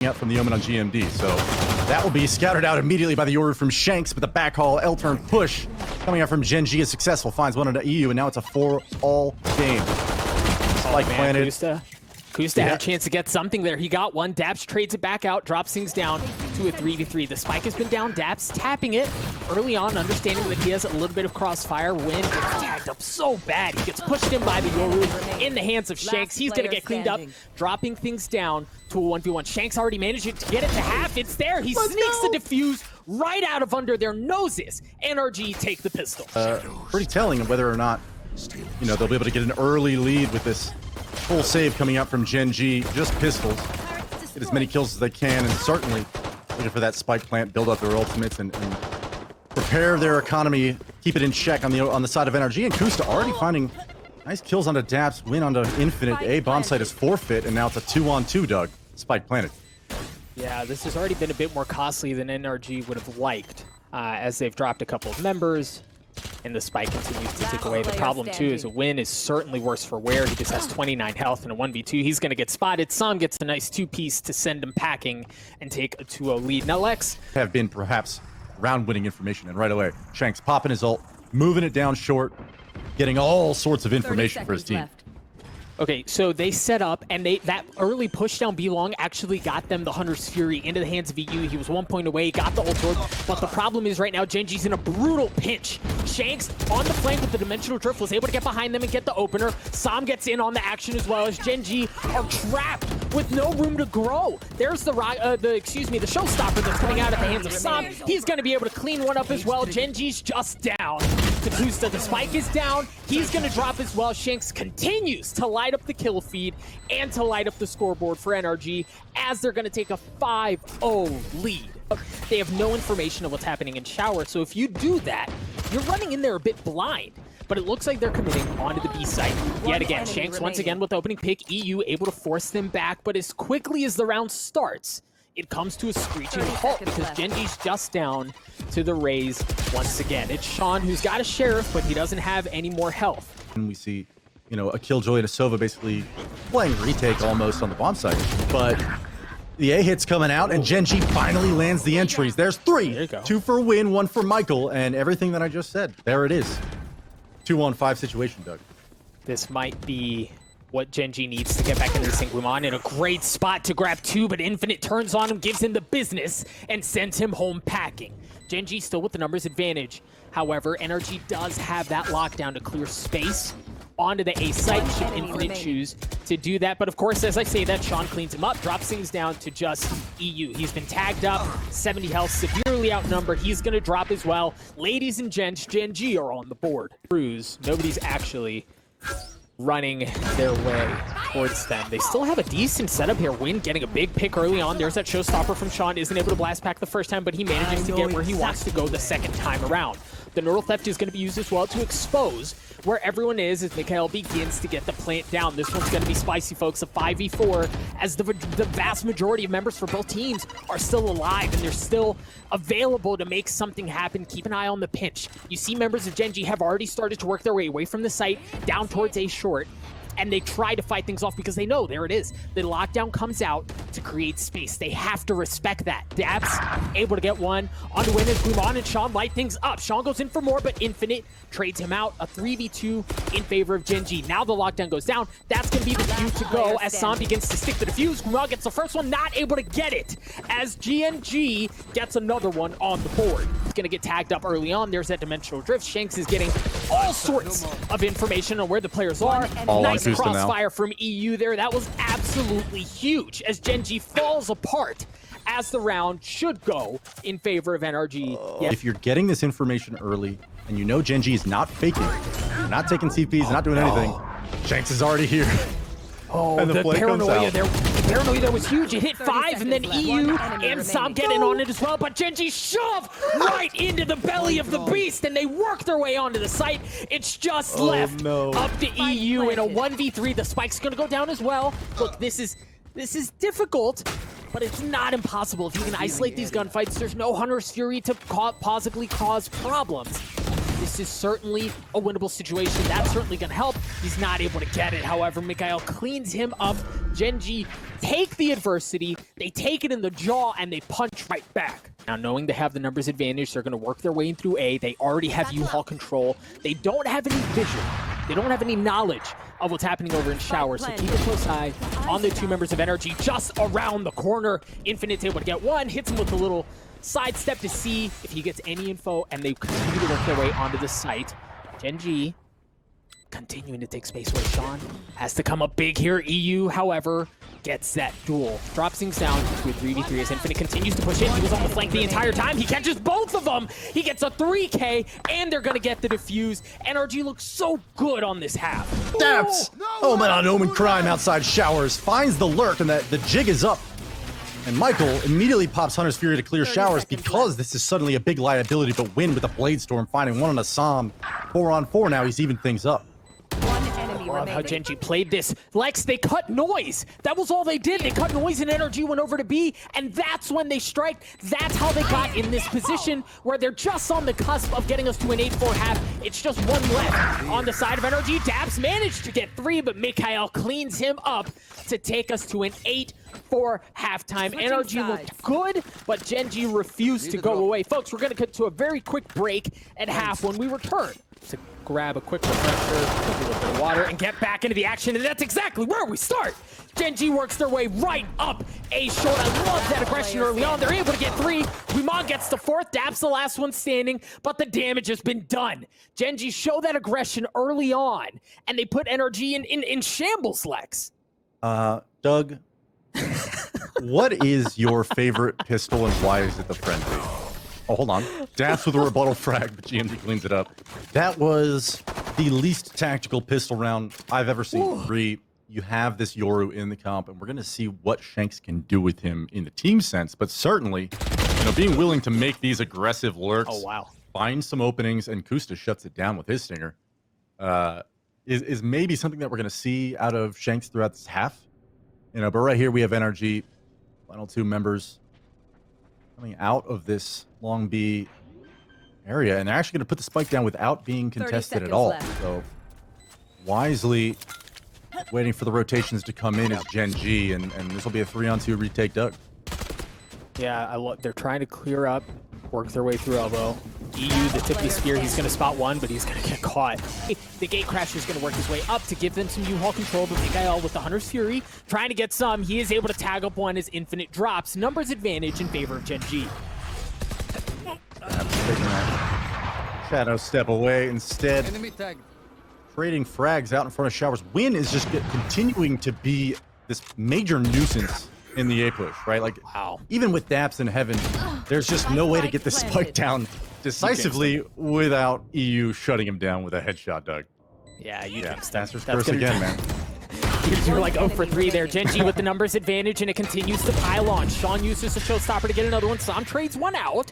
out from the Omen on GMD, so that will be scouted out immediately by the order from Shanks, but the back haul L-turn push coming out from Gen.G is successful, finds one into EU, and now it's a 4-all game. Spike planted. Genghsta had a chance to get something there. He got one. dapr trades it back out, drops things down to a 3v3. The spike has been down. dapr tapping it early on, understanding that he has a little bit of crossfire. Win gets tagged up so bad. He gets pushed in by the Yoru in the hands of Shanks. He's going to get cleaned up, dropping things down to a 1v1. Shanks already managed to get it to half. It's there. He sneaks the defuse right out of under their noses. NRG take the pistol. Pretty telling of whether or not, you know, they'll be able to get an early lead with this full save coming out from Gen.G. Just pistols. Get as many kills as they can, and certainly looking for that spike plant, build up their ultimates, and prepare their economy, keep it in check on the side of NRG. And Genghsta already finding nice kills onto dapr, win onto Infinite. A bomb site is forfeit, and now it's a 2-on-2, Doug. Spike planted. Yeah, this has already been a bit more costly than NRG would have liked, as they've dropped a couple of members. And the spike continues to tick away. The problem, too, is a win is certainly worse for wear. He just has 29 health in a 1v2. He's going to get spotted. Sam gets a nice 2-piece to send him packing and take a 2-0 lead. Now, Lex have been perhaps round-winning information, and right away, Shanks popping his ult, moving it down short, getting all sorts of information for his team. Okay, so they set up, and that early push down B-Long actually got them the Hunter's Fury into the hands of EU. He was 1 point away, got the ult orb, but the problem is right now Gen.G's in a brutal pinch. Shanks on the flank with the Dimensional Drift was able to get behind them and get the opener. Sam gets in on the action as well as Gen.G are trapped with no room to grow. There's the showstopper that's coming out at the hands of Sam. He's going to be able to clean one up as well. Gen.G's just down. Genghsta, the spike is down. He's going to drop as well. Shanks continues to light up the kill feed and to light up the scoreboard for NRG as they're going to take a 5-0 lead. They have no information of what's happening in Shower, so if you do that, you're running in there a bit blind. But it looks like they're committing onto the B site yet again. Shanks once again with the opening pick. EU able to force them back, but as quickly as the round starts, it comes to a screeching halt because Gen.G's just down to the raise once again. It's Sean who's got a sheriff, but he doesn't have any more health. And we see, you know, a Killjoy and a Sova basically playing retake almost on the bomb site. But the A hit's coming out, and Gen.G finally lands the entries. There's 3. There you go. 2 for win, 1 for Michael, and everything that I just said. There it is. 2-on-5 situation, Doug. This might be what Gen.G needs to get back into this thing. Guman in a great spot to grab 2, but Infinite turns on him, gives him the business, and sends him home packing. Gen.G still with the numbers advantage. However, NRG does have that lockdown to clear space onto the A site should Infinite choose to do that. But of course, as I say that, Sean cleans him up, drops things down to just EU. He's been tagged up, 70 health, severely outnumbered. He's going to drop as well. Ladies and gents, Gen.G are on the board. Cruise, nobody's actually running their way towards them. They still have a decent setup here. Win getting a big pick early on. There's that showstopper from Sean. Isn't able to blast pack the first time, but he manages to get where he wants to go the second time around. The Neural Theft is going to be used as well to expose where everyone is as Mikhail begins to get the plant down. This one's going to be spicy, folks. A 5v4 as the vast majority of members for both teams are still alive and they're still available to make something happen. Keep an eye on the pinch. You see members of Gen.G have already started to work their way away from the site down towards A short. And they try to fight things off because they know, there it is. The lockdown comes out to create space. They have to respect that. dapr able to get one. On to win as Guman and Sean light things up. Sean goes in for more, but Infinite trades him out. A 3v2 in favor of Gen.G. Now the lockdown goes down. That's going to be the cue to go as Sam begins to stick the defuse. Guman gets the first one, not able to get it. As Gen.G gets another one on the board. He's going to get tagged up early on. There's that Dimensional Drift. Shanks is getting all sorts of information on where the players are. Nice crossfire from EU there. That was absolutely huge as Gen.G falls apart as the round should go in favor of NRG. If you're getting this information early and you know Gen.G is not faking, not taking CPs, not doing anything, Shanks is already here. Oh, and the paranoia there. The paranoia there was huge. It hit 5, and then EU and Sam get in on it as well. But Gen.G shove right into the belly of the beast, and they work their way onto the site. It's just left up to EU in a 1v3. The spike's going to go down as well. Look, this is difficult, but it's not impossible. If you can isolate these gunfights, there's no Hunter's Fury to possibly cause problems. This is certainly a winnable situation. That's certainly going to help. He's not able to get it. However, Mikhail cleans him up Gen.G take the adversity, they take it in the jaw, and they punch right back. Now, knowing they have the numbers advantage, they're going to work their way in through A. They already have U-Haul control. They don't have any vision. They don't have any knowledge of what's happening over in showers, so keep a close eye on the two members of NRG just around the corner. Infinite's able to get one, hits him with a little sidestep to see if he gets any info, and they continue to work their way onto the site. Gen.G continuing to take space away. Sean has to come up big here. EU, however, gets that duel. Drops things down to a 3v3 as Infinite continues to push in. He was on the flank the entire time. He catches both of them. He gets a 3K, and they're going to get the defuse. NRG looks so good on this half. dapr! Omen on Omen crime outside showers. Finds the lurk, and the jig is up. And Michael immediately pops Hunter's Fury to clear showers because this is suddenly a big liability, but win with a Blade Storm, finding one on Assam. 4-on-4 now, he's even things up. I love how Gen.G played this. Lex, they cut noise. That was all they did. They cut noise and NRG went over to B, and that's when they strike. That's how they got in this position where they're just on the cusp of getting us to an 8-4 half. It's just one left on the side of NRG. dapr managed to get 3, but Mikhail cleans him up to take us to an 8-4 halftime. NRG looked good, but Gen.G refused to go away. Folks, we're going to cut to a very quick break at half when we return to grab a quick refresher, a little bit of water, and get back into the action, and that's exactly where we start. Gen.G works their way right up A short. I love that aggression early on. They're able to get 3. Guimon gets the 4th. dapr the last one standing, but the damage has been done. Gen.G show that aggression early on, and they put NRG in shambles, Lex. Doug, what is your favorite pistol, and why is it the frenzy? Oh, hold on. dapr with a rebuttal frag, but G.M.G cleans it up. That was the least tactical pistol round I've ever seen. 3, you have this Yoru in the comp, and we're going to see what Shanks can do with him in the team sense, but certainly, being willing to make these aggressive lurks, find some openings, and Kusta shuts it down with his stinger, is maybe something that we're going to see out of Shanks throughout this half. But right here we have NRG, final 2 members coming out of this long B area, and they're actually going to put the spike down without being contested at all. Left. So wisely waiting for the rotations to come in is Gen.G, and this will be a 3-on-2 retake, Doug. Yeah, they're trying to clear up, work their way through elbow. EU, the tip of the spear, he's going to spot one, but he's going to get caught. The gate crasher is going to work his way up to give them some U-Haul control, but Mikhail with the Hunter's Fury trying to get some. He is able to tag up one as Infinite drops. Numbers advantage in favor of Gen.G. Taking that shadow step away instead. Trading frags out in front of showers. Win is just continuing to be this major nuisance in the A push, right? Like, even with dapr in heaven, there's just no way to get the spike down decisively without EU shutting him down with a headshot, Doug. Yeah, Master's curse again, man. You're like 0 for 3 there. Gen.G with the numbers advantage, and it continues to pile on. Sean uses a showstopper to get another one. Sam trades one out,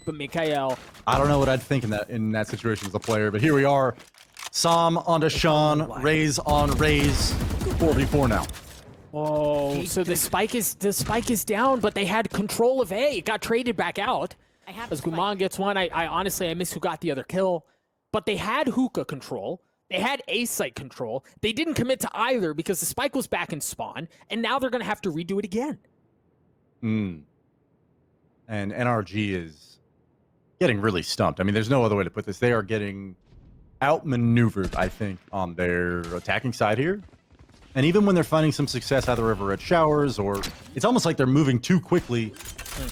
but Mikhail. I don't know what I'd think in that situation as a player, but here we are. Sam onto Sean, Raze on Raze. 4v4 now. Oh, so the spike is down, but they had control of A. It got traded back out. As Guimon gets one, I honestly miss who got the other kill, but they had hookah control. They had A site control. They didn't commit to either because the spike was back in spawn, and now they're going to have to redo it again. And NRG is getting really stumped. I mean, there's no other way to put this. They are getting outmaneuvered, I think, on their attacking side here. And even when they're finding some success either over at showers, or it's almost like they're moving too quickly,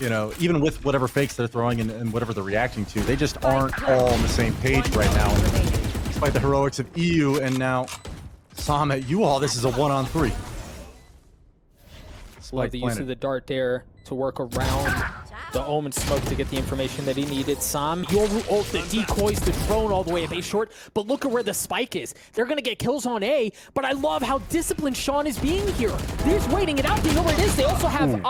even with whatever fakes they're throwing and whatever they're reacting to, they just aren't all on the same page right now. Despite the heroics of EU, and now Sam at U-Haul, this is a 1-on-3. Love the use of the dart there to work around the Omen smoke to get the information that he needed. Sam, Yoru ult that decoys the drone all the way at A short, but look at where the spike is. They're going to get kills on A, but I love how disciplined Sean is being here. They're just waiting it out. They know where it is. They also have,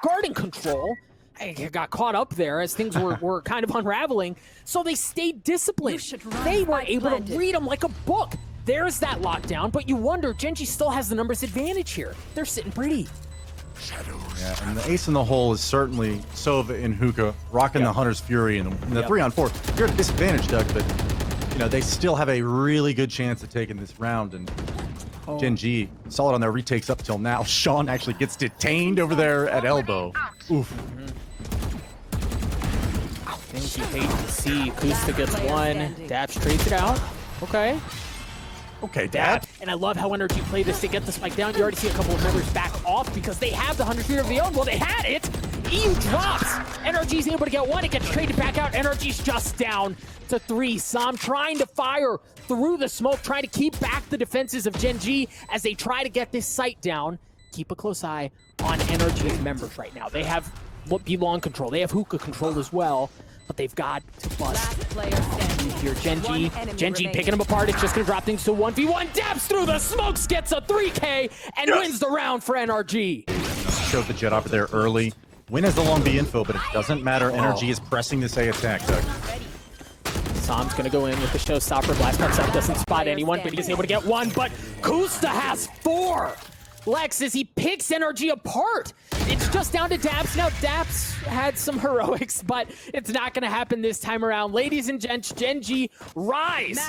guarding control. I got caught up there as things were kind of unraveling, so they stayed disciplined. They were able to read them like a book. There's that lockdown, but you wonder, Gen.G still has the numbers advantage here. They're sitting pretty. Yeah, and the ace in the hole is certainly Sova and Hookah rocking the Hunter's Fury and the 3-on-4. You're at a disadvantage, Doug, but they still have a really good chance of taking this round. And Gen.G solid on their retakes up till now. Sean actually gets detained over there at elbow. Oof. Things you hate to see. Kusta gets one. dapr trades it out. Okay. Okay, Dad. And I love how NRG played this to get the spike down. You already see a couple of members back off because they have the 100 feet of their own. Well, they had it. EU drops. NRG's able to get one. It gets traded back out. NRG's just down to 3. Sam trying to fire through the smoke, trying to keep back the defenses of Gen.G as they try to get this site down. Keep a close eye on NRG's members right now. They have belong control. They have hookah control as well. But they've got to bust. Here, Gen.G picking them apart. It's just going to drop things to 1v1. dapr through the smokes, gets a 3K, and wins the round for NRG. Showed the jet offer there early. Win has the long B info, but it doesn't matter. NRG is pressing this A attack, Doug. Sam's going to go in with the showstopper. Blast cuts up, doesn't spot anyone, but he's able to get one. But Kusta has 4. Lex, as he picks NRG apart. It's just down to dapr. Now, dapr had some heroics, but it's not going to happen this time around. Ladies and gents, Gen.G rise.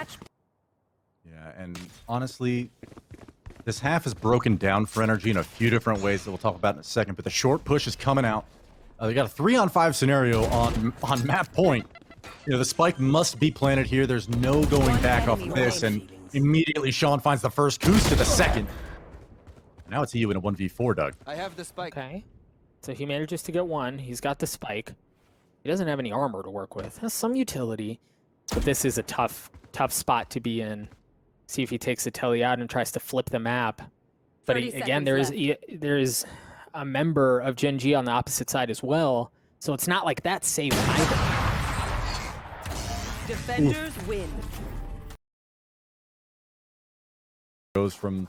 Yeah, and honestly, this half is broken down for NRG in a few different ways that we'll talk about in a second, but the short push is coming out. They got a 3-on-5 scenario on map point. You know, the spike must be planted here. There's no going back off of this, and immediately Sean finds the first, Kusta the second. Now it's EU in a 1v4, Doug. I have the spike. Okay. So he manages to get one. He's got the spike. He doesn't have any armor to work with. Has some utility. But this is a tough spot to be in. See if he takes the telly out and tries to flip the map. But again, there is a member of Gen.G on the opposite side as well. So it's not like that's safe either. Defenders win. Goes from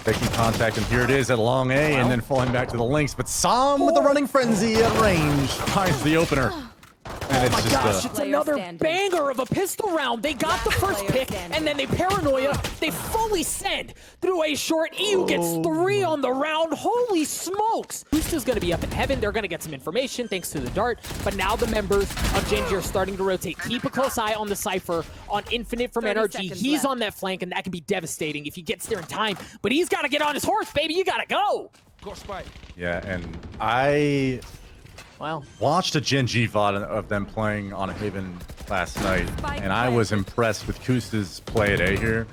making contact, and here it is at long A, and then falling back to the links. But Sam with the running frenzy at range finds the opener. And it's just it's another banger of a pistol round. They got the first pick, and then they paranoia. They fully send through a short. EU gets 3 on the round. Holy smokes! Kusta's going to be up in heaven. They're going to get some information thanks to the dart. But now the members of Gen.G are starting to rotate. Keep a close eye on the Cypher, on Infinite from NRG. He's on that flank, and that can be devastating if he gets there in time. But he's got to get on his horse, baby. You got to go. Yeah, and I watched a Gen.G VOD of them playing on Haven last night, and I was impressed with Kusta's play at A here.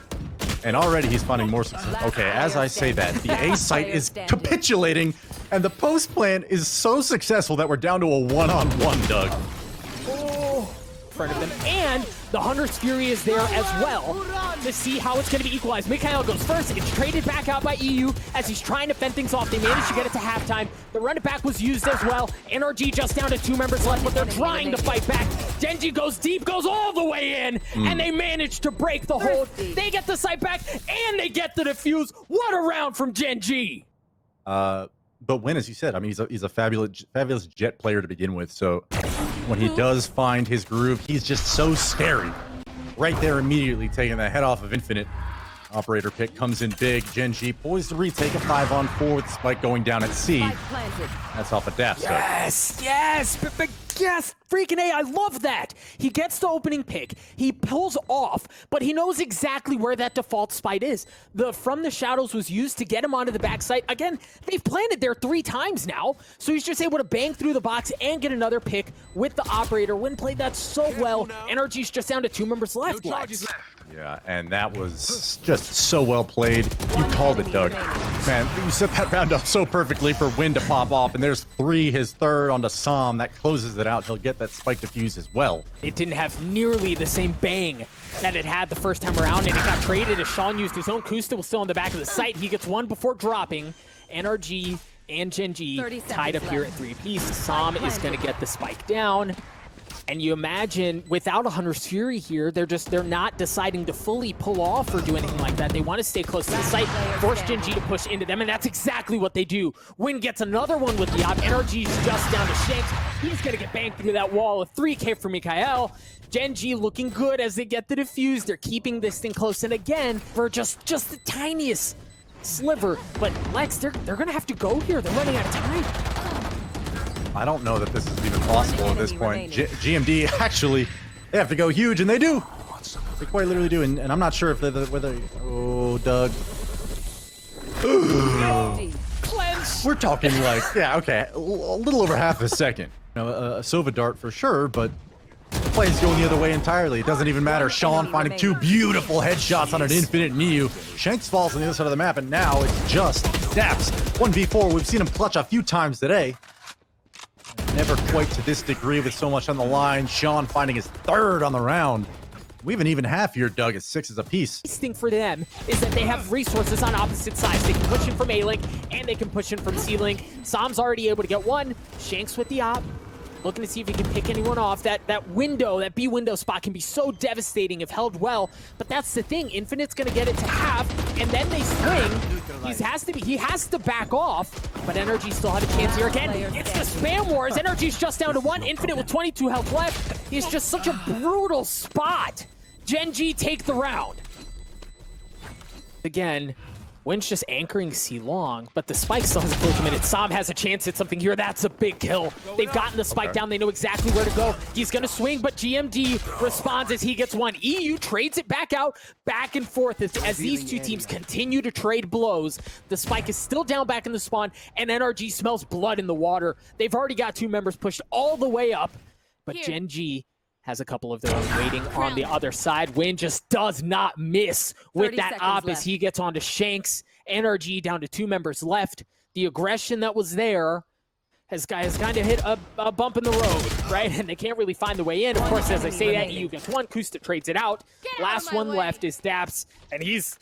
And already he's finding more success. Okay, as I say that, the A site is capitulating, and the post plan is so successful that we're down to a 1-on-1, Doug. In front of them, and the Hunter's Fury is there as well to see how it's going to be equalized. Mikhail goes first. It's traded back out by EU as he's trying to fend things off. They managed to get it to halftime. The run it back was used as well. NRG just down to 2 members left, but they're trying to fight back. Gen.G goes deep, goes all the way in, and they manage to break the hold. They get the site back, and they get the defuse. What a round from Gen.G. But Win, as you said, I mean, he's a fabulous jet player to begin with, so when he does find his groove, he's just so scary. Right there immediately taking the head off of Infinite. Operator pick comes in big. Gen.G poised to retake a 5-on-4 with Spike going down at C. That's off a dapr. Yes, freaking A, I love that. He gets the opening pick, he pulls off, but he knows exactly where that default spite is. The From the Shadows was used to get him onto the backside. Again, they've planted there 3 times now, so he's just able to bang through the box and get another pick with the operator. Win played that so well. NRG's just down to 2 members left. Yeah, and that was just so well played. You called it, Doug. Man, you set that round up so perfectly for Win to pop off, and there's 3, his third onto Sam. That closes it out. He'll get that spike defuse as well. It didn't have nearly the same bang that it had the first time around, and it got traded as Sean used his own. Kusta was still on the back of the site. He gets one before dropping. NRG and Gen.G tied up here at 3-piece. Sam is going to get the spike down. And you imagine without a Hunter's Fury here, they're not deciding to fully pull off or do anything like that. They want to stay close to the site, force Gen.G to push into them, and that's exactly what they do. Win gets another one with the op. NRG's just down to Shanks. He's going to get banged through that wall. A 3K for Mikhail. Gen.G looking good as they get the defuse. They're keeping this thing close, and again, for just the tiniest sliver. But Lex, they're going to have to go here. They're running out of time. I don't know that this is even possible at this point. GMD actually, they have to go huge, and they do. They quite literally do, and I'm not sure if whether. Oh, Doug. Clench! We're talking like, yeah, okay, a little over half a second. You know, a Sova dart for sure, but play's going the other way entirely. It doesn't even matter. Sean finding two beautiful headshots on an infinite Niu. Shanks falls on the other side of the map, and now it's just dapr. 1v4, we've seen him clutch a few times today. Never quite to this degree with so much on the line. Sean finding his third on the round. We haven't even half here, Doug. It's 6s apiece. The thing for them is that they have resources on opposite sides. They can push in from A-Link, and they can push in from C-Link. Sam's already able to get one. Shanks with the op. Looking to see if he can pick anyone off. That window, that B window spot can be so devastating if held well. But that's the thing. Infinite's going to get it to half, and then they swing. He has to back off. But NRG still had a chance here again. It's the spam wars. NRG's just down to 1. Infinite with 22 health left. He's just such a brutal spot. Gen.G take the round. Again, Wynn's just anchoring C long, but the spike still has a full minute. Sam has a chance at something here. That's a big kill. They've gotten the spike down. They know exactly where to go. He's going to swing, but GMD responds as he gets one. EU trades it back out, back and forth as these two teams continue to trade blows. The spike is still down back in the spawn, and NRG smells blood in the water. They've already got 2 members pushed all the way up, but Gen.G has a couple of their own waiting on the other side. Wynn just does not miss with that op as he gets onto Shanks. NRG down to 2 members left. The aggression that was there has kind of hit a bump in the road, right? And they can't really find the way in. Of course, as I say that, EU gets one. Kusta trades it out. Last one left is dapr, and he's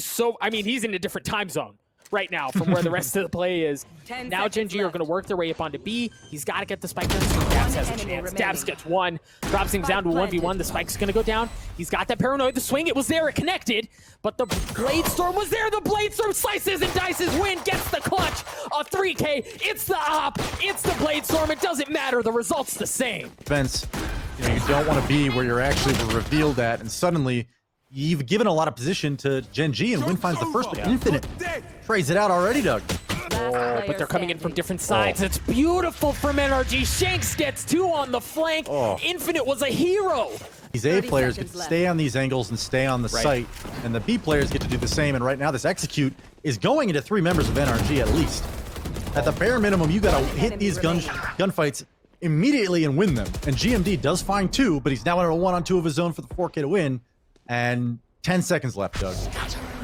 so, I mean, he's in a different time zone right now from where the rest of the play is. Now Gen.G are going to work their way up onto B. He's got to get the spike down. So dapr has a chance. Dapr gets one. Drops things down to 1v1. The spike's going to go down. He's got that paranoid. The swing, it was there. It connected. But the Blade Storm was there. The Blade Storm slices and dices. Wynn gets the clutch of 3K. It's the op. It's the Blade Storm. It doesn't matter. The result's the same. Defense, you don't want to be where you're actually revealed at, and suddenly you've given a lot of position to Gen.G, and Wynn finds the first, but Infinite trades it out already, Doug. Oh, but they're coming in from different sides. It's beautiful from NRG. Shanks gets 2 on the flank. Infinite was a hero. These A players get to stay on these angles and stay on the site, and the B players get to do the same. And right now, this execute is going into 3 members of NRG at least. At the bare minimum, you got to hit these gunfights immediately and win them. And GMD does find 2, but he's now under a 1-on-2 of his own for the 4K to win. And 10 seconds left, Doug.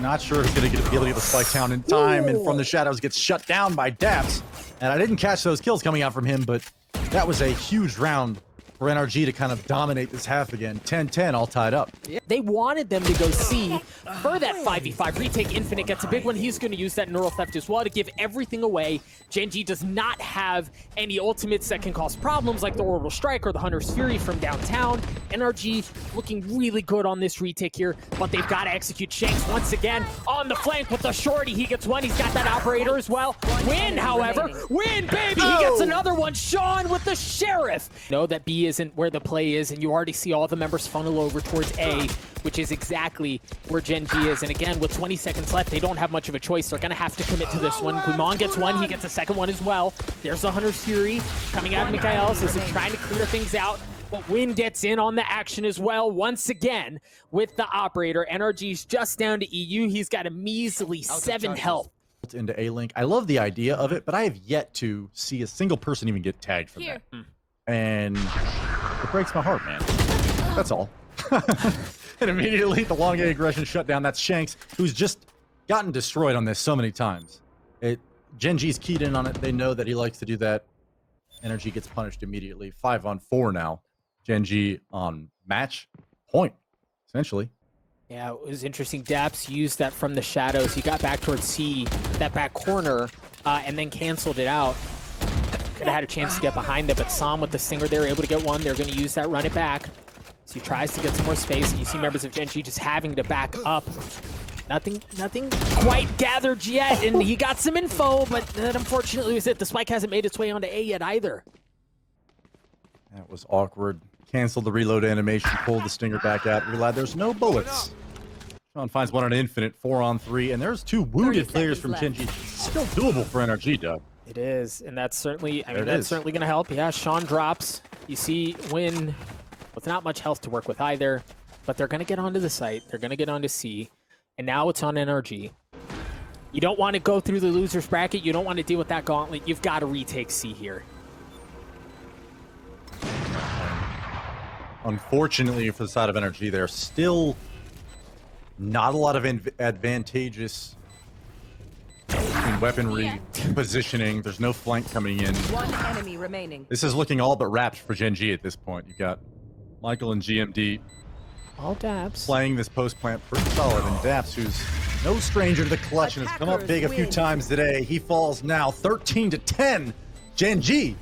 Not sure who's going to be able to get the spike down in time, and from the shadows gets shut down by dapr. And I didn't catch those kills coming out from him, but that was a huge round for NRG to kind of dominate this half again. 10-10, all tied up. They wanted them to go C for that 5v5 retake. Infinite gets a big one. He's going to use that neural theft as well to give everything away. Gen.G does not have any ultimates that can cause problems like the Orbital Strike or the Hunter's Fury from downtown. NRG looking really good on this retake here, but they've got to execute. Shanks once again on the flank with the shorty. He gets one. He's got that operator as well. Wynn, however, Wynn, baby, he gets another one. Sean with the Sheriff. Know that B isn't where the play is, and you already see all the members funnel over towards A, which is exactly where Gen.G is. And again, with 20 seconds left, they don't have much of a choice. They're going to have to commit to this one. Guimon gets one. He gets a second one as well. There's the Hunter's Fury coming out of Mikhail's as they're trying to clear things out. But Wynn gets in on the action as well, once again, with the operator. NRG's just down to EU. He's got a measly 7 health. Into A-Link. I love the idea of it, but I have yet to see a single person even get tagged from that. And it breaks my heart, man. That's all. And immediately the long A aggression shut down. That's Shanks, who's just gotten destroyed on this so many times. Gen.G's keyed in on it. They know that he likes to do that. NRG gets punished immediately. 5-on-4 now. Gen.G on match point, essentially. Yeah, it was interesting. dapr used that from the shadows. He got back towards C, that back corner, and then canceled it out. Could have had a chance to get behind it, but Sam with the stinger, they were able to get one. They're going to use that, run it back. So he tries to get some more space, and you see members of Gen.G just having to back up. Nothing quite gathered yet, and he got some info, but that unfortunately was it. The spike hasn't made its way onto A yet either. That was awkward. Canceled the reload animation, pulled the stinger back out, realized there's no bullets. Sean finds one on Infinite, 4-on-3, and there's 2 wounded players from Gen.G. Still doable for NRG, Doug. It is, and that's certainly, that's certainly going to help. Yeah, Sean drops. You see Wynn with not much health to work with either, but they're going to get onto the site. They're going to get onto C, and now it's on NRG. You don't want to go through the loser's bracket. You don't want to deal with that gauntlet. You've got to retake C here. Unfortunately for the side of NRG, there's still not a lot of advantageous between weaponry, positioning. There's no flank coming in. One enemy remaining. This is looking all but wrapped for Gen.G at this point. You've got Michael and GMD All dabs. playing this post plant pretty solid, and Daps, who's no stranger to the clutch and has come up big a few times today, he falls now 13 to 10. Gen.G